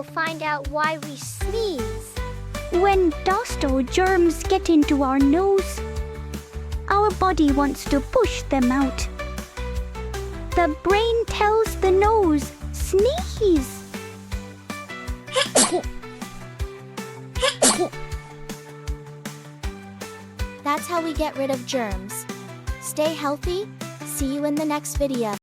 we'll find out why we sneeze. When dust or germs get into our nose, our body wants to push them out. The brain tells the nose, sneeze. That's how we get rid of germs. Stay healthy. See you in the next video.